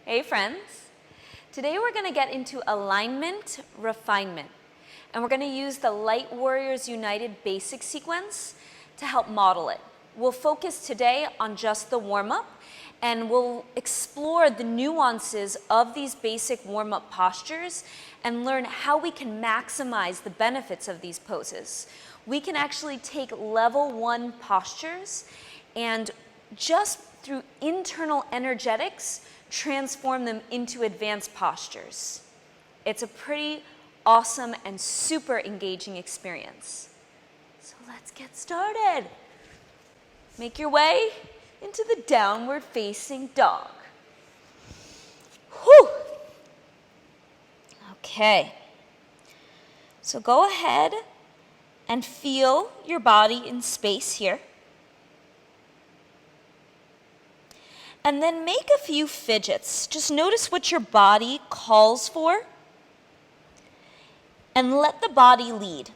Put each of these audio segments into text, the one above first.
Hey friends. Today we're going to get into alignment, refinement. And we're going to use the Light Warriors United basic sequence to help model it. We'll focus today on just the warm-up, and we'll explore the nuances of these basic warm-up postures and learn how we can maximize the benefits of these poses. We can actually take level 1 postures and just through internal energetics transform them into advanced postures. It's a pretty awesome and super engaging experience. So let's get started. Make your way into the downward facing dog. Whew. Okay. So go ahead and feel your body in space here. And then make a few fidgets. Just notice what your body calls for and let the body lead.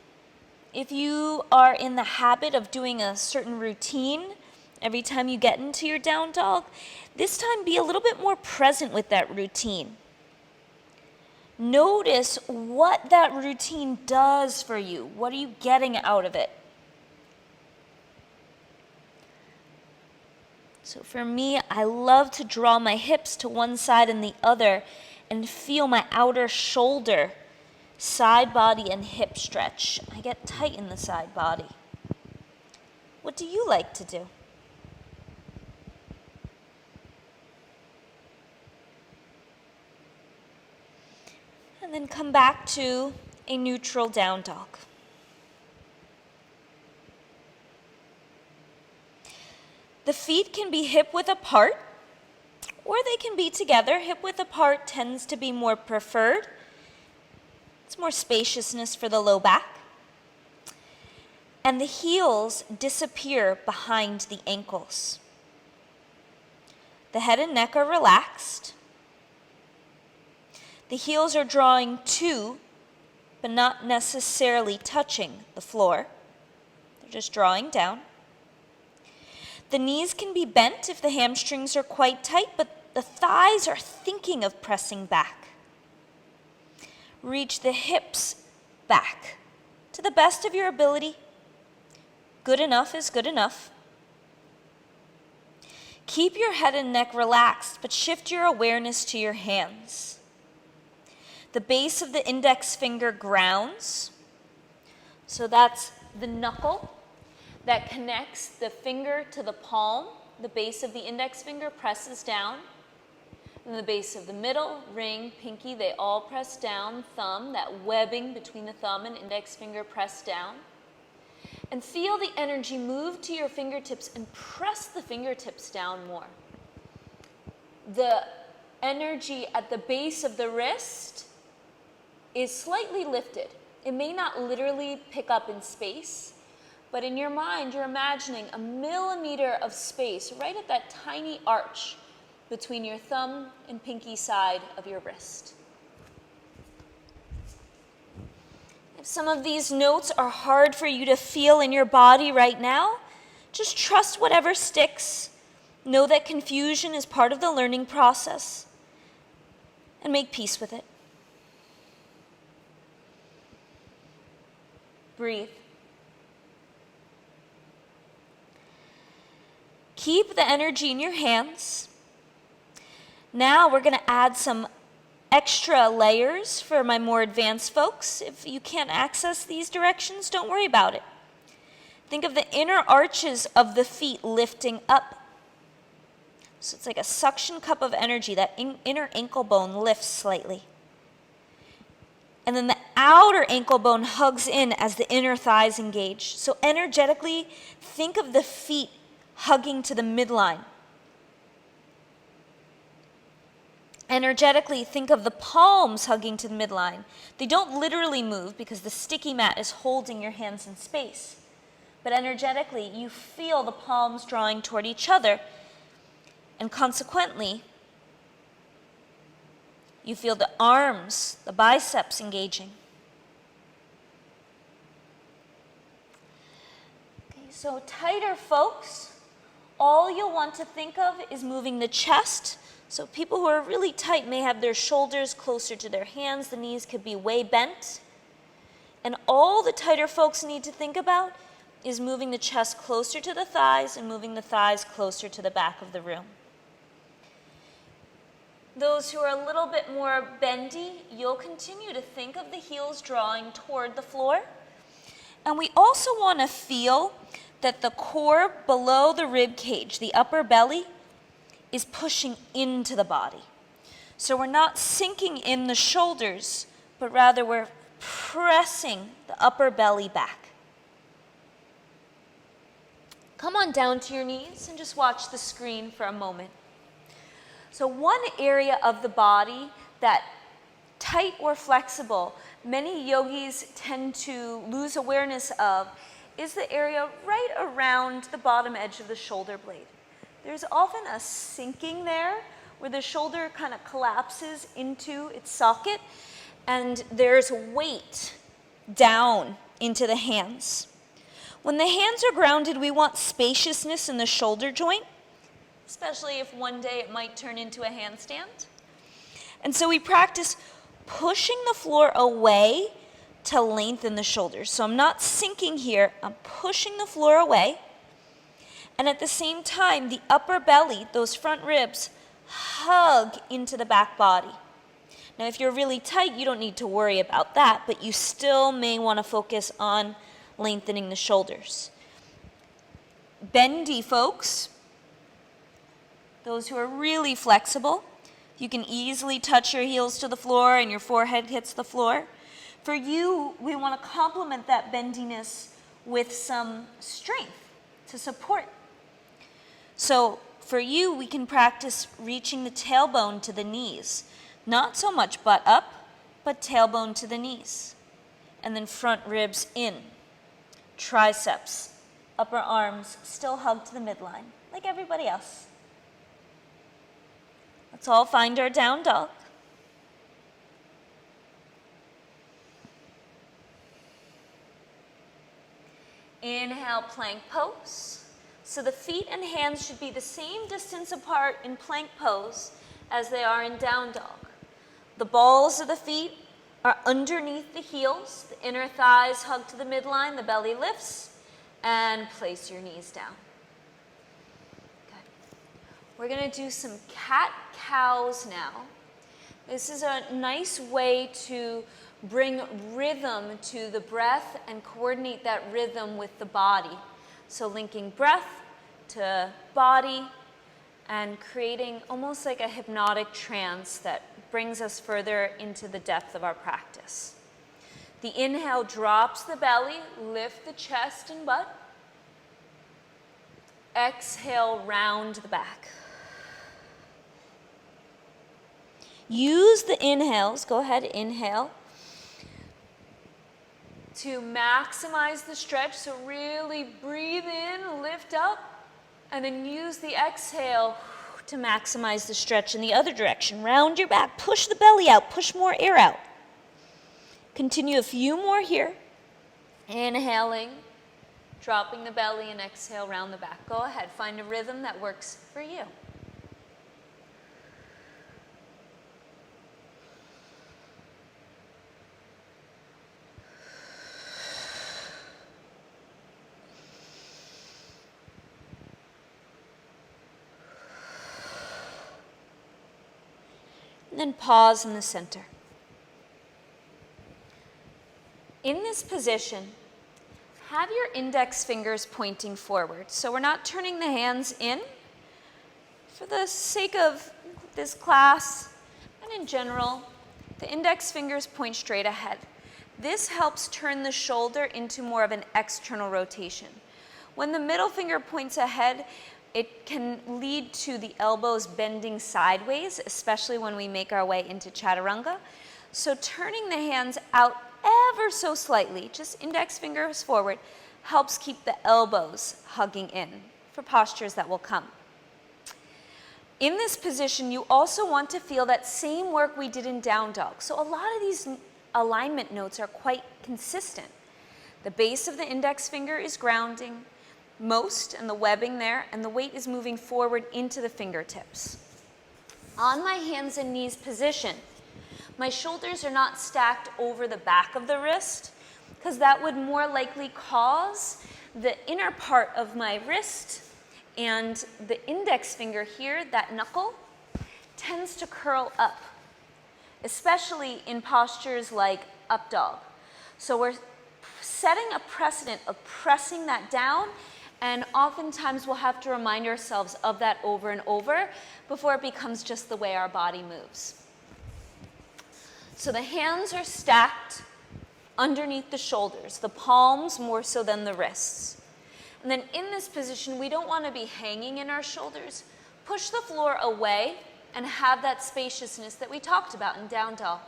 If you are in the habit of doing a certain routine every time you get into your down dog, this time be a little bit more present with that routine. Notice what that routine does for you. What are you getting out of it? So for me, I love to draw my hips to one side and the other and feel my outer shoulder, side body and hip stretch. I get tight in the side body. What do you like to do? And then come back to a neutral down dog. The feet can be hip-width apart, or they can be together. Hip-width apart tends to be more preferred. It's more spaciousness for the low back. And the heels disappear behind the ankles. The head and neck are relaxed. The heels are drawing to, but not necessarily touching the floor. They're just drawing down. The knees can be bent if the hamstrings are quite tight, but the thighs are thinking of pressing back. Reach the hips back to the best of your ability. Good enough is good enough. Keep your head and neck relaxed, but shift your awareness to your hands. The base of the index finger grounds, so that's the knuckle that connects the finger to the palm. The base of the index finger presses down. And the base of the middle, ring, pinky, they all press down. Thumb, that webbing between the thumb and index finger, press down. And feel the energy move to your fingertips and press the fingertips down more. The energy at the base of the wrist is slightly lifted. It may not literally pick up in space, but in your mind, you're imagining a millimeter of space right at that tiny arch between your thumb and pinky side of your wrist. If some of these notes are hard for you to feel in your body right now, just trust whatever sticks. Know that confusion is part of the learning process, and make peace with it. Breathe. Keep the energy in your hands. Now we're going to add some extra layers for my more advanced folks. If you can't access these directions, don't worry about it. Think of the inner arches of the feet lifting up. So it's like a suction cup of energy. That inner ankle bone lifts slightly. And then the outer ankle bone hugs in as the inner thighs engage. So energetically, think of the feet hugging to the midline. Energetically, think of the palms hugging to the midline. They don't literally move because the sticky mat is holding your hands in space. But energetically, you feel the palms drawing toward each other, and consequently, you feel the arms, the biceps engaging. Okay, so tighter folks, all you'll want to think of is moving the chest So people who are really tight may have their shoulders closer to their hands, the knees could be way bent. And all the tighter folks need to think about is moving the chest closer to the thighs and moving the thighs closer to the back of the room. Those who are a little bit more bendy, you'll continue to think of the heels drawing toward the floor. And we also want to feel that the core below the rib cage, the upper belly, is pushing into the body. So we're not sinking in the shoulders, but rather we're pressing the upper belly back. Come on down to your knees and just watch the screen for a moment. So one area of the body that, tight or flexible, many yogis tend to lose awareness of is the area right around the bottom edge of the shoulder blade. There's often a sinking there where the shoulder kind of collapses into its socket and there's weight down into the hands. When the hands are grounded, we want spaciousness in the shoulder joint, especially if one day it might turn into a handstand. And so we practice pushing the floor away to lengthen the shoulders. So I'm not sinking here, I'm pushing the floor away. And at the same time, the upper belly, those front ribs, hug into the back body. Now, if you're really tight, you don't need to worry about that, but you still may want to focus on lengthening the shoulders. Bendy folks, those who are really flexible, you can easily touch your heels to the floor and your forehead hits the floor. For you, we want to complement that bendiness with some strength to support. So for you, we can practice reaching the tailbone to the knees. Not so much butt up, but tailbone to the knees. And then front ribs in. Triceps, upper arms still hug to the midline, like everybody else. Let's all find our down dog. Inhale, plank pose. So the feet and hands should be the same distance apart in plank pose as they are in down dog. The balls of the feet are underneath the heels. The inner thighs hug to the midline, the belly lifts, and place your knees down. Good. We're going to do some cat-cows now. This is a nice way to bring rhythm to the breath and coordinate that rhythm with the body. So linking breath to body and creating almost like a hypnotic trance that brings us further into the depth of our practice. The inhale drops the belly, lift the chest and butt. Exhale, round the back. Use the inhales, go ahead, inhale, to maximize the stretch. So really breathe in, lift up, and then use the exhale to maximize the stretch in the other direction. Round your back, push the belly out, push more air out. Continue a few more here. Inhaling, dropping the belly, and exhale, round the back. Go ahead, find a rhythm that works for you. And then pause in the center. In this position, have your index fingers pointing forward. So we're not turning the hands in. For the sake of this class and in general, the index fingers point straight ahead. This helps turn the shoulder into more of an external rotation. When the middle finger points ahead, it can lead to the elbows bending sideways, especially when we make our way into Chaturanga. So turning the hands out ever so slightly, just index fingers forward, helps keep the elbows hugging in for postures that will come. In this position, you also want to feel that same work we did in down dog. So a lot of these alignment notes are quite consistent. The base of the index finger is grounding most, and the webbing there, and the weight is moving forward into the fingertips. On my hands and knees position, my shoulders are not stacked over the back of the wrist, because that would more likely cause the inner part of my wrist and the index finger here, that knuckle, tends to curl up, especially in postures like up dog. So we're setting a precedent of pressing that down, and oftentimes we'll have to remind ourselves of that over and over before it becomes just the way our body moves. So the hands are stacked underneath the shoulders, the palms more so than the wrists. And then in this position, we don't want to be hanging in our shoulders. Push the floor away and have that spaciousness that we talked about in down dog.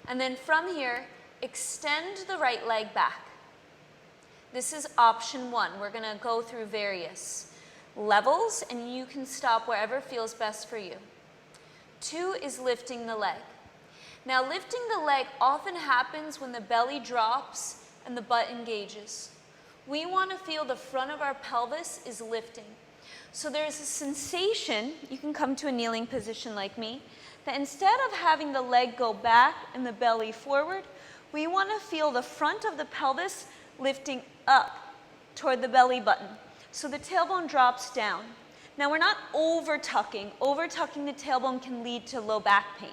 And then from here, extend the right leg back. This is option 1. We're going to go through various levels, and you can stop wherever feels best for you. 2 is lifting the leg. Now, lifting the leg often happens when the belly drops and the butt engages. We want to feel the front of our pelvis is lifting. So there's a sensation, you can come to a kneeling position like me, that instead of having the leg go back and the belly forward, we want to feel the front of the pelvis lifting up toward the belly button. So the tailbone drops down. Now we're not over-tucking. Over-tucking the tailbone can lead to low back pain.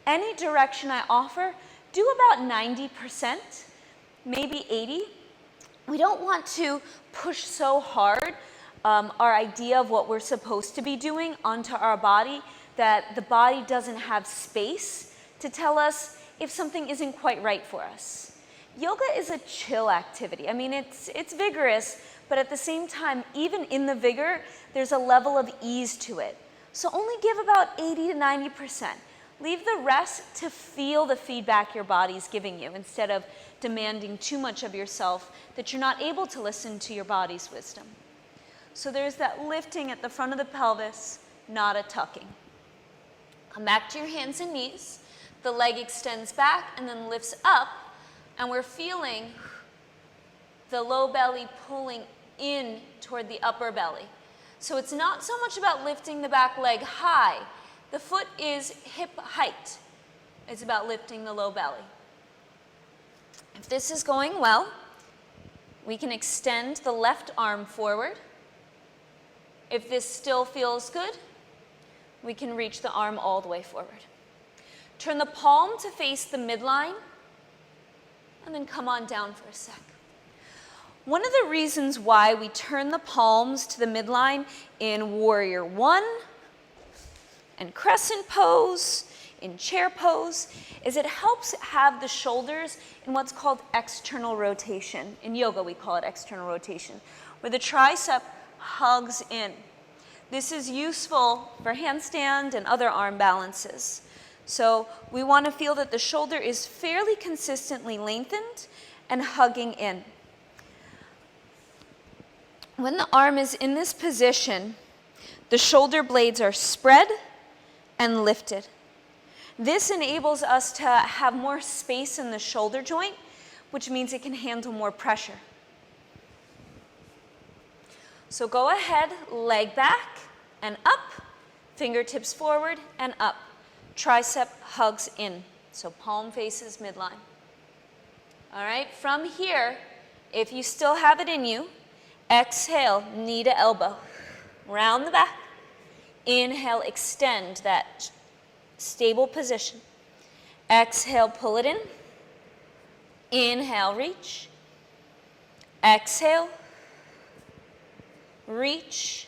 Any direction I offer, do about 90%, maybe 80%. We don't want to push so hard our idea of what we're supposed to be doing onto our body that the body doesn't have space to tell us if something isn't quite right for us. Yoga is a chill activity. I mean, it's vigorous, but at the same time, even in the vigor, there's a level of ease to it. So only give about 80 to 90%. Leave the rest to feel the feedback your body's giving you instead of demanding too much of yourself that you're not able to listen to your body's wisdom. So there's that lifting at the front of the pelvis, not a tucking. Come back to your hands and knees. The leg extends back and then lifts up, and we're feeling the low belly pulling in toward the upper belly. So it's not so much about lifting the back leg high. The foot is hip height. It's about lifting the low belly. If this is going well, we can extend the left arm forward. If this still feels good, we can reach the arm all the way forward. Turn the palm to face the midline, and then come on down for a sec. One of the reasons why we turn the palms to the midline in Warrior 1 and Crescent Pose, in Chair Pose, is it helps have the shoulders in what's called external rotation. In yoga, we call it external rotation, where the tricep hugs in. This is useful for handstand and other arm balances. So we want to feel that the shoulder is fairly consistently lengthened and hugging in. When the arm is in this position, the shoulder blades are spread and lifted. This enables us to have more space in the shoulder joint, which means it can handle more pressure. So go ahead, leg back and up, fingertips forward and up. Tricep hugs in, so palm faces midline. All right, from here, if you still have it in you, exhale, knee to elbow, round the back. Inhale, extend that stable position. Exhale, pull it in. Inhale, reach. Exhale, reach.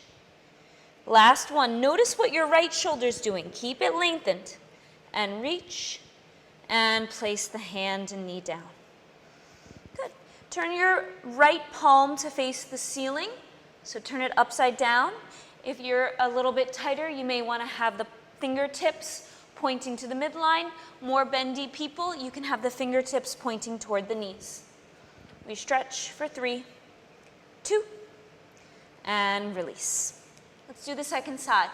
Last one. Notice what your right shoulder's doing. Keep it lengthened. And reach. And place the hand and knee down. Good. Turn your right palm to face the ceiling. So turn it upside down. If you're a little bit tighter, you may want to have the fingertips pointing to the midline. More bendy people, you can have the fingertips pointing toward the knees. We stretch for 3, 2, and release. Let's do the second side.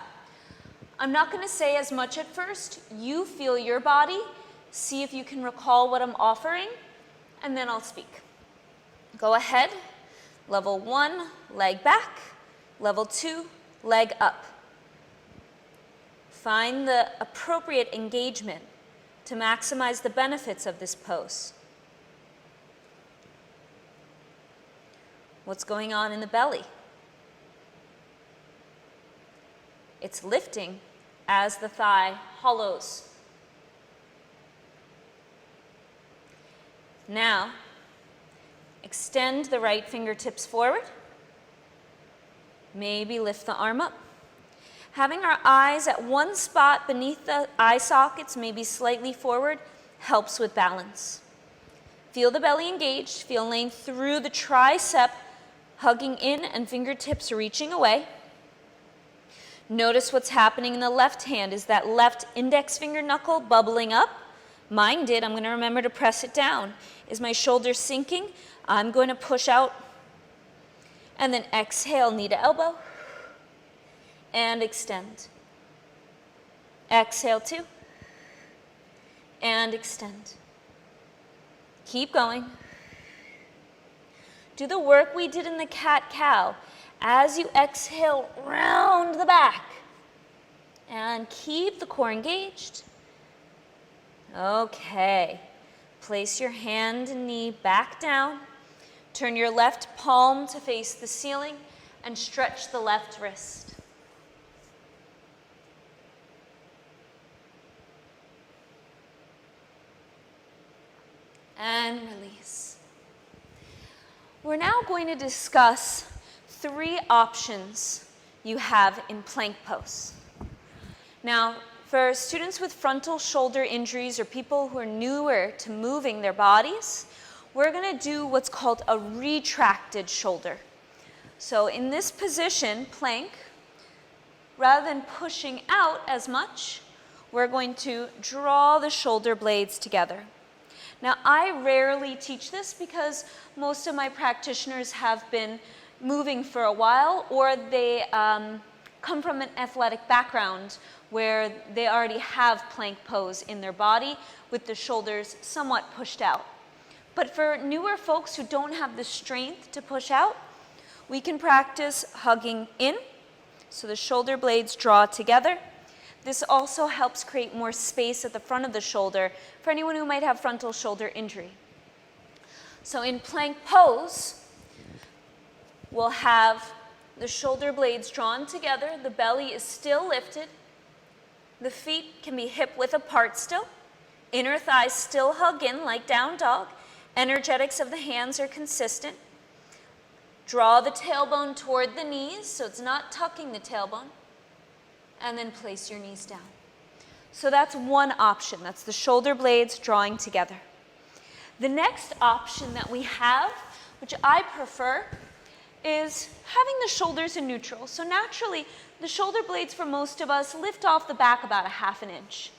I'm not going to say as much at first. You feel your body. See if you can recall what I'm offering, and then I'll speak. Go ahead. Level 1, leg back. Level 2, leg up. Find the appropriate engagement to maximize the benefits of this pose. What's going on in the belly? It's lifting as the thigh hollows. Now, extend the right fingertips forward. Maybe lift the arm up. Having our eyes at one spot beneath the eye sockets, maybe slightly forward, helps with balance. Feel the belly engaged. Feel length through the tricep, hugging in and fingertips reaching away. Notice what's happening in the left hand. Is that left index finger knuckle bubbling up? Mine did. I'm going to remember to press it down. Is my shoulder sinking? I'm going to push out. And then exhale, knee to elbow. And extend. Exhale, 2. And extend. Keep going. Do the work we did in the cat-cow. As you exhale, round the back. And keep the core engaged. Okay. Place your hand and knee back down. Turn your left palm to face the ceiling and stretch the left wrist. And release. We're now going to discuss 3 options you have in plank pose. Now, for students with frontal shoulder injuries or people who are newer to moving their bodies, we're going to do what's called a retracted shoulder. So in this position, plank, rather than pushing out as much, we're going to draw the shoulder blades together. Now, I rarely teach this because most of my practitioners have been moving for a while, or they come from an athletic background where they already have plank pose in their body with the shoulders somewhat pushed out. But for newer folks who don't have the strength to push out, we can practice hugging in, so the shoulder blades draw together. This also helps create more space at the front of the shoulder for anyone who might have frontal shoulder injury. So in plank pose, we'll have the shoulder blades drawn together, the belly is still lifted, the feet can be hip width apart still, inner thighs still hug in like down dog, energetics of the hands are consistent. Draw the tailbone toward the knees so it's not tucking the tailbone, and then place your knees down. So that's one option, that's the shoulder blades drawing together. The next option that we have, which I prefer, is having the shoulders in neutral. So naturally, the shoulder blades for most of us lift off the back about a ½ inch.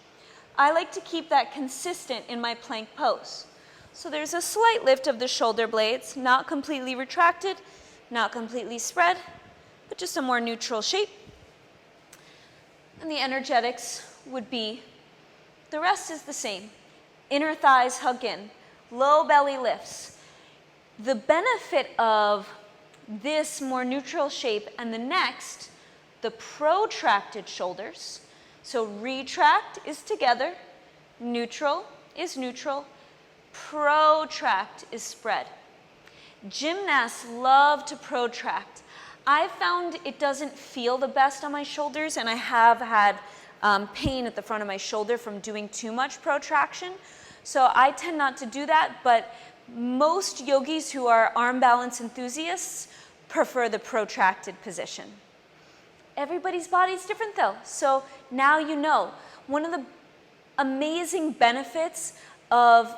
I like to keep that consistent in my plank pose. So there's a slight lift of the shoulder blades, not completely retracted, not completely spread, but just a more neutral shape. And the energetics would be, the rest is the same. Inner thighs hug in, low belly lifts. The benefit of this more neutral shape and the next, the protracted shoulders. So retract is together, neutral is neutral, protract is spread. Gymnasts love to protract. I've found it doesn't feel the best on my shoulders, and I have had pain at the front of my shoulder from doing too much protraction. So I tend not to do that, but most yogis who are arm balance enthusiasts prefer the protracted position. Everybody's body is different though, so now you know. One of the amazing benefits of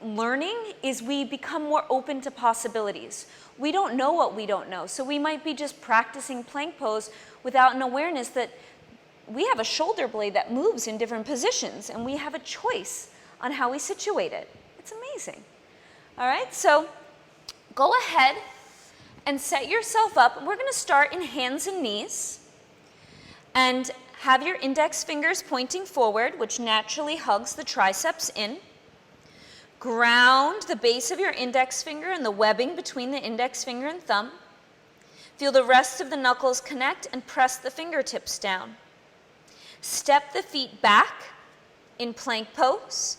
learning is we become more open to possibilities. We don't know what we don't know, so we might be just practicing plank pose without an awareness that we have a shoulder blade that moves in different positions, and we have a choice on how we situate it. It's amazing. All right, so go ahead and set yourself up. We're going to start in hands and knees, and have your index fingers pointing forward, which naturally hugs the triceps in. Ground the base of your index finger and the webbing between the index finger and thumb. Feel the rest of the knuckles connect and press the fingertips down. Step the feet back in plank pose.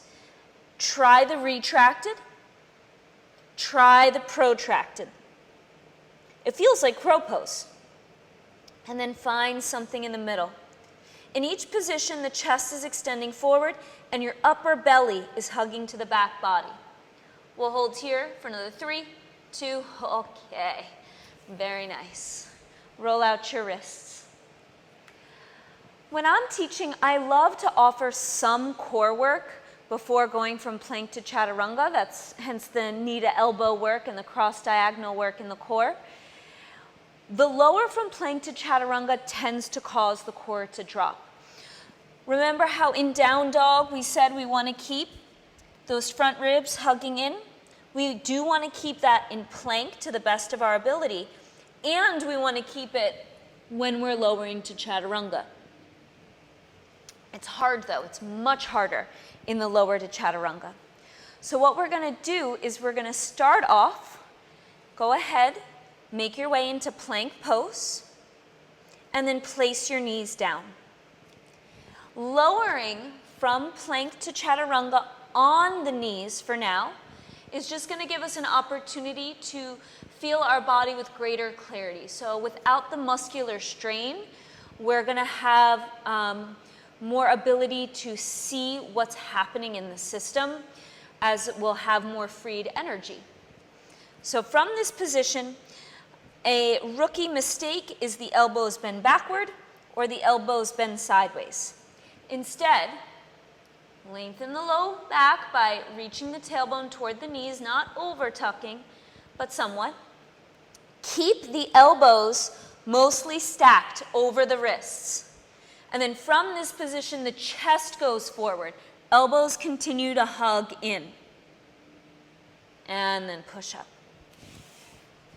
Try the retracted. Try the protracted. It feels like crow pose. And then find something in the middle. In each position, the chest is extending forward and your upper belly is hugging to the back body. We'll hold here for another 3, 2, okay. Very nice. Roll out your wrists. When I'm teaching, I love to offer some core work before going from plank to chaturanga. That's hence the knee to elbow work and the cross diagonal work in the core. The lower from plank to chaturanga tends to cause the core to drop. Remember how in down dog we said we want to keep those front ribs hugging in? We do want to keep that in plank to the best of our ability, and we want to keep it when we're lowering to chaturanga. It's hard though, it's much harder in the lower to chaturanga. So what we're going to do is we're going to start off, go ahead, make your way into plank pose, and then place your knees down. Lowering from plank to chaturanga on the knees for now is just going to give us an opportunity to feel our body with greater clarity. So without the muscular strain, we're going to have more ability to see what's happening in the system, as we'll have more freed energy. So from this position, a rookie mistake is the elbows bend backward or the elbows bend sideways. Instead, lengthen the low back by reaching the tailbone toward the knees, not over tucking, but somewhat. Keep the elbows mostly stacked over the wrists. And then from this position, the chest goes forward. Elbows continue to hug in. And then push up.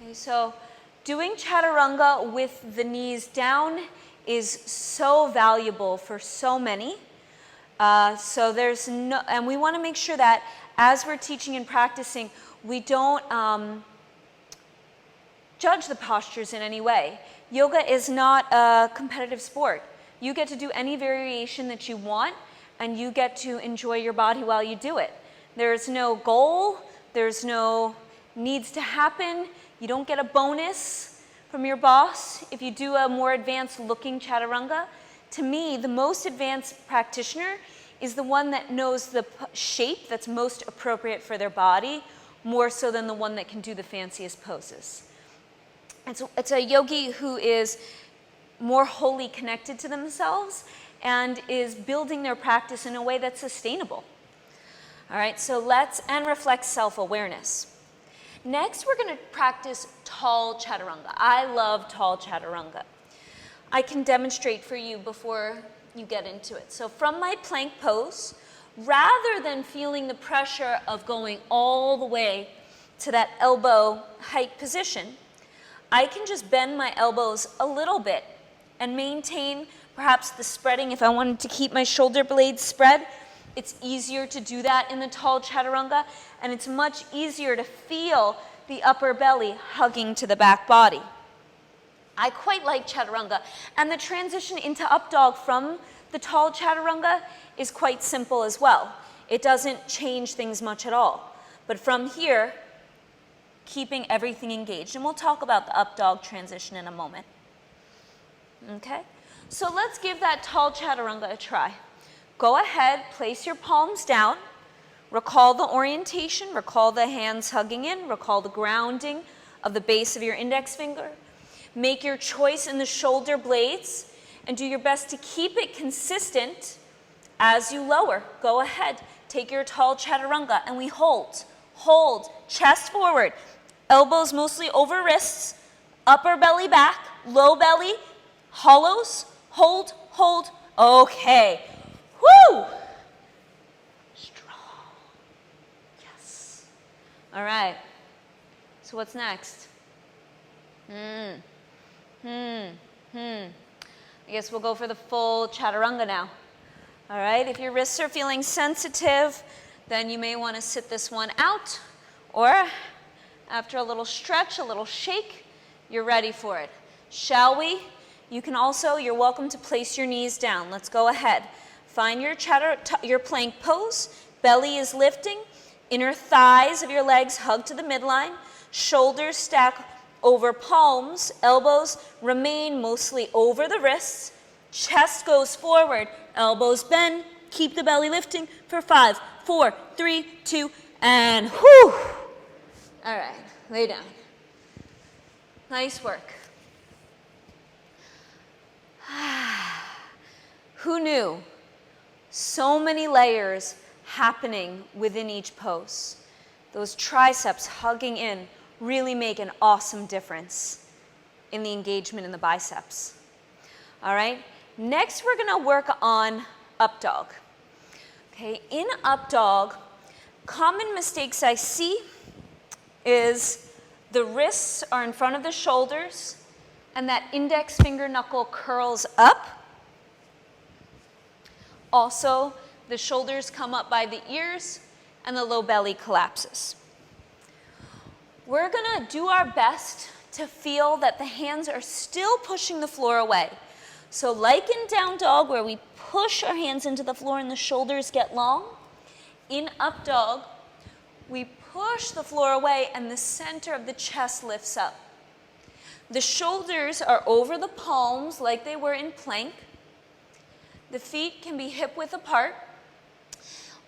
Okay, so doing chaturanga with the knees down is so valuable for so many. So there's no, and we want to make sure that as we're teaching and practicing, we don't judge the postures in any way. Yoga is not a competitive sport. You get to do any variation that you want, and you get to enjoy your body while you do it. There's no goal, there's no needs to happen. You don't get a bonus from your boss if you do a more advanced looking chaturanga. To me, the most advanced practitioner is the one that knows the shape that's most appropriate for their body, more so than the one that can do the fanciest poses. It's a yogi who is more wholly connected to themselves and is building their practice in a way that's sustainable. All right, so and reflect self-awareness. Next, we're going to practice tall chaturanga. I love tall chaturanga. I can demonstrate for you before you get into it. So from my plank pose, rather than feeling the pressure of going all the way to that elbow height position, I can just bend my elbows a little bit and maintain perhaps the spreading. If I wanted to keep my shoulder blades spread, it's easier to do that in the tall chaturanga, and it's much easier to feel the upper belly hugging to the back body. I quite like chaturanga, and the transition into up dog from the tall chaturanga is quite simple as well. It doesn't change things much at all. But from here, keeping everything engaged, and we'll talk about the up dog transition in a moment. Okay, so let's give that tall chaturanga a try. Go ahead, place your palms down, recall the orientation, recall the hands hugging in, recall the grounding of the base of your index finger. Make your choice in the shoulder blades and do your best to keep it consistent as you lower. Go ahead, take your tall chaturanga and we hold, chest forward, elbows mostly over wrists, upper belly back, low belly, hollows, hold, okay. Woo! Strong. Yes. All right. So what's next? I guess we'll go for the full chaturanga now. All right. If your wrists are feeling sensitive, then you may want to sit this one out, or after a little stretch, a little shake, you're ready for it. Shall we? You can also, you're welcome to place your knees down. Let's go ahead. Find your plank pose. Belly is lifting. Inner thighs of your legs hug to the midline. Shoulders stack over palms. Elbows remain mostly over the wrists. Chest goes forward. Elbows bend. Keep the belly lifting for 5, 4, 3, 2, and whew. All right, lay down. Nice work. Who knew? So many layers happening within each pose. Those triceps hugging in really make an awesome difference in the engagement in the biceps. All right, next we're gonna work on up dog. Okay, in up dog, common mistakes I see is the wrists are in front of the shoulders and that index finger knuckle curls up. Also, the shoulders come up by the ears and the low belly collapses. We're gonna do our best to feel that the hands are still pushing the floor away. So like in down dog where we push our hands into the floor and the shoulders get long, in up dog, we push the floor away and the center of the chest lifts up. The shoulders are over the palms like they were in plank. The feet can be hip width apart.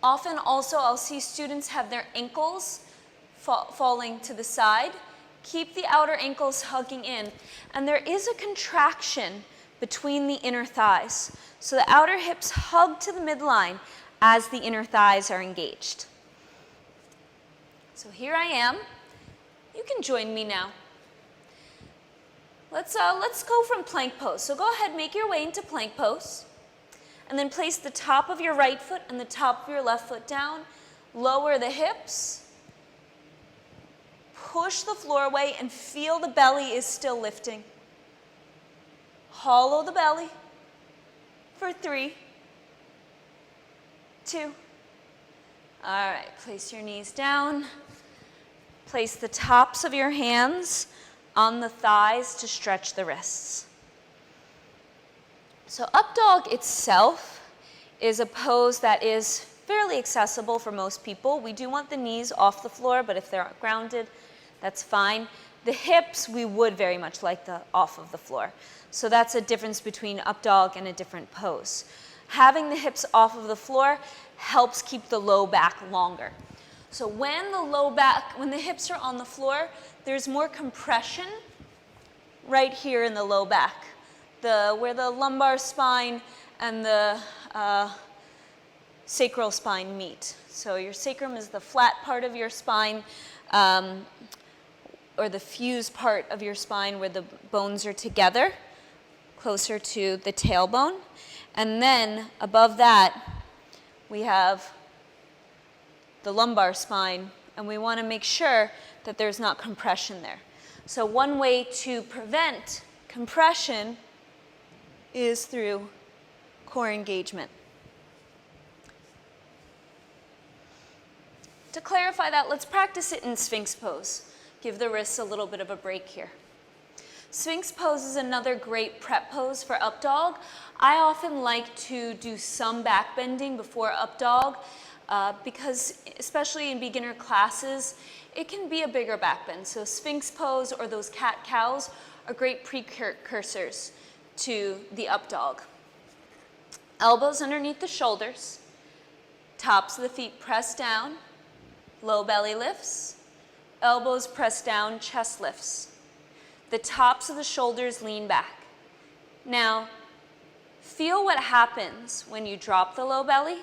Often also I'll see students have their ankles falling to the side. Keep the outer ankles hugging in. And there is a contraction between the inner thighs. So the outer hips hug to the midline as the inner thighs are engaged. So here I am. You can join me now. Let's go from plank pose. So go ahead, make your way into plank pose. And then place the top of your right foot and the top of your left foot down. Lower the hips. Push the floor away and feel the belly is still lifting. Hollow the belly for 3, 2. All right, place your knees down. Place the tops of your hands on the thighs to stretch the wrists. So up dog itself is a pose that is fairly accessible for most people. We do want the knees off the floor, but if they're grounded, that's fine. The hips, we would very much like the off of the floor. So that's a difference between up dog and a different pose. Having the hips off of the floor helps keep the low back longer. So when the hips are on the floor, there's more compression right here in the low back, where the lumbar spine and the sacral spine meet. So your sacrum is the flat part of your spine, or the fused part of your spine where the bones are together, closer to the tailbone. And then above that, we have the lumbar spine, and we want to make sure that there's not compression there. So one way to prevent compression is through core engagement. To clarify that, let's practice it in Sphinx pose. Give the wrists a little bit of a break here. Sphinx pose is another great prep pose for up dog. I often like to do some back bending before up dog because especially in beginner classes, it can be a bigger back bend. So Sphinx pose or those cat-cows are great precursors to the up dog. Elbows underneath the shoulders, tops of the feet pressed down, low belly lifts, elbows pressed down, chest lifts. The tops of the shoulders lean back. Now, feel what happens when you drop the low belly,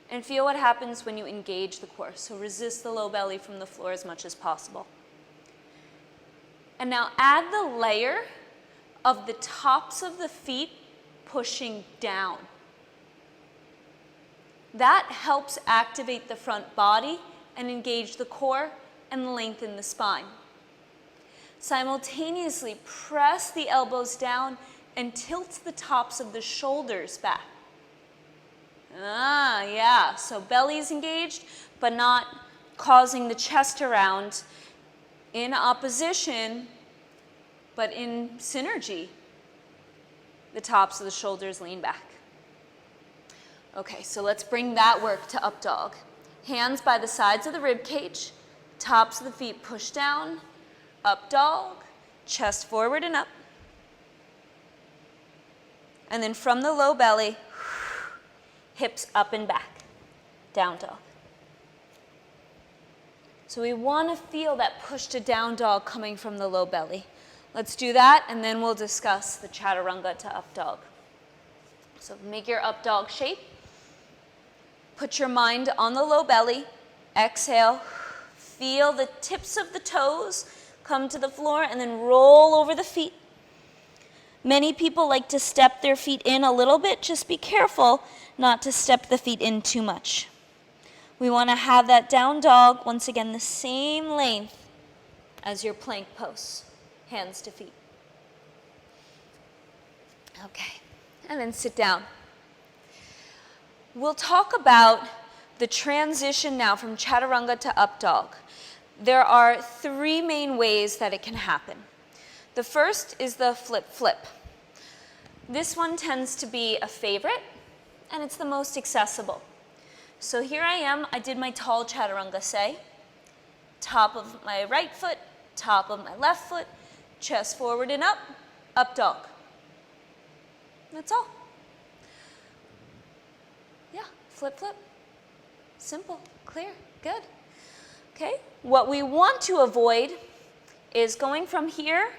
and feel what happens when you engage the core. So resist the low belly from the floor as much as possible. And now add the layer of the tops of the feet pushing down. That helps activate the front body and engage the core and lengthen the spine. Simultaneously press the elbows down and tilt the tops of the shoulders back. Yeah, so belly is engaged, but not causing the chest around. In opposition, but in synergy, the tops of the shoulders lean back. Okay, so let's bring that work to up dog. Hands by the sides of the rib cage, tops of the feet push down, up dog, chest forward and up. And then from the low belly, hips up and back, down dog. So we want to feel that push to down dog coming from the low belly. Let's do that, and then we'll discuss the chaturanga to up dog. So make your up dog shape. Put your mind on the low belly. Exhale. Feel the tips of the toes come to the floor and then roll over the feet. Many people like to step their feet in a little bit. Just be careful not to step the feet in too much. We want to have that down dog, once again, the same length as your plank pose, hands to feet. Okay, and then sit down. We'll talk about the transition now from chaturanga to up dog. There are three main ways that it can happen. The first is the flip-flip. This one tends to be a favorite, and it's the most accessible. So here I am, I did my tall chaturanga, say. Top of my right foot, top of my left foot, chest forward and up dog. That's all. Yeah, flip, flip. Simple, clear, good. Okay, what we want to avoid is going from here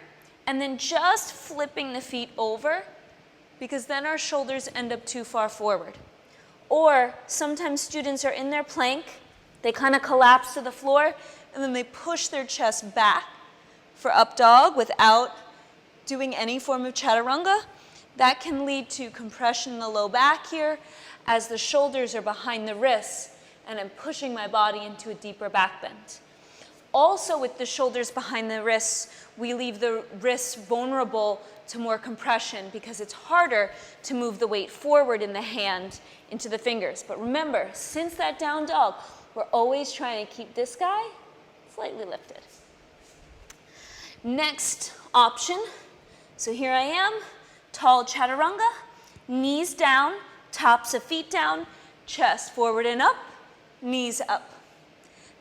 and then just flipping the feet over, because then our shoulders end up too far forward. Or sometimes students are in their plank, they kind of collapse to the floor, and then they push their chest back for up dog without doing any form of chaturanga. That can lead to compression in the low back here, as the shoulders are behind the wrists, and I'm pushing my body into a deeper back bend. Also, with the shoulders behind the wrists, we leave the wrists vulnerable to more compression because it's harder to move the weight forward in the hand into the fingers. But remember, since that down dog, we're always trying to keep this guy slightly lifted. Next option, so here I am, tall chaturanga, knees down, tops of feet down, chest forward and up, knees up.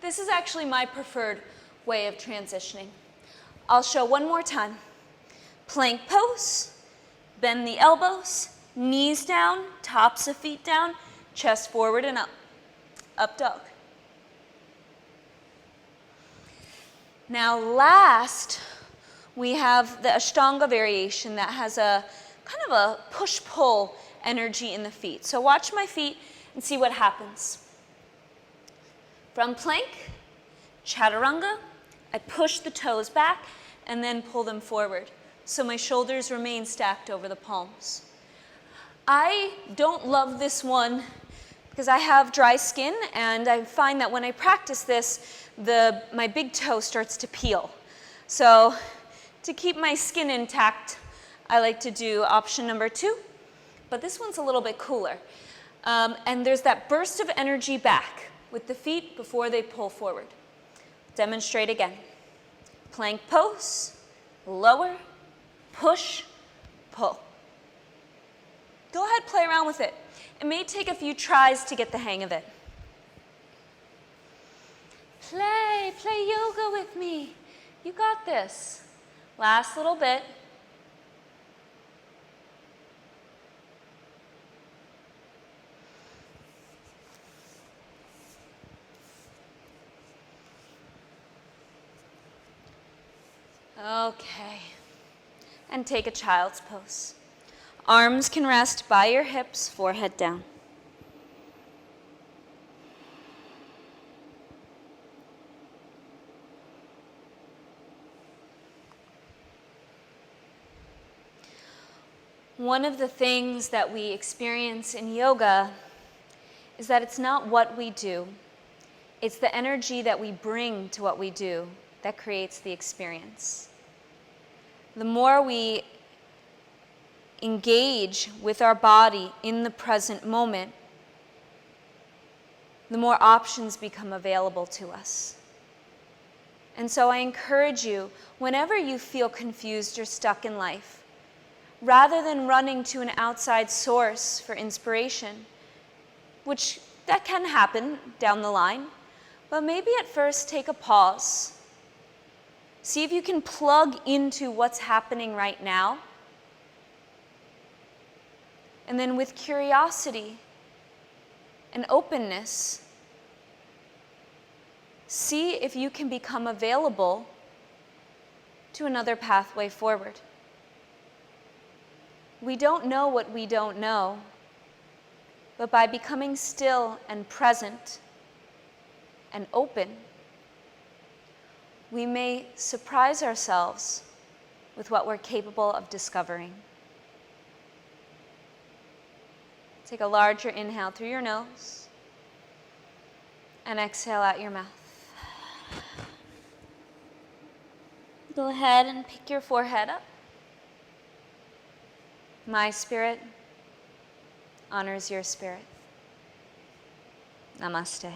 This is actually my preferred way of transitioning. I'll show one more time. Plank pose, bend the elbows, knees down, tops of feet down, chest forward and up dog. Now last, we have the Ashtanga variation that has a kind of a push-pull energy in the feet. So watch my feet and see what happens. From plank, chaturanga, I push the toes back and then pull them forward, so my shoulders remain stacked over the palms. I don't love this one because I have dry skin, and I find that when I practice this, my big toe starts to peel. So to keep my skin intact, I like to do option number 2, but this one's a little bit cooler. And there's that burst of energy back with the feet before they pull forward. Demonstrate again. Plank pose, lower, push, pull. Go ahead, play around with it. It may take a few tries to get the hang of it. Play yoga with me. You got this. Last little bit. Okay, and take a child's pose. Arms can rest by your hips, forehead down. One of the things that we experience in yoga is that it's not what we do, it's the energy that we bring to what we do that creates the experience. The more we engage with our body in the present moment, the more options become available to us. And so I encourage you, whenever you feel confused or stuck in life, rather than running to an outside source for inspiration, which that can happen down the line, but maybe at first take a pause. See if you can plug into what's happening right now. And then with curiosity and openness, see if you can become available to another pathway forward. We don't know what we don't know, but by becoming still and present and open, we may surprise ourselves with what we're capable of discovering. Take a larger inhale through your nose and exhale out your mouth. Go ahead and pick your forehead up. My spirit honors your spirit. Namaste.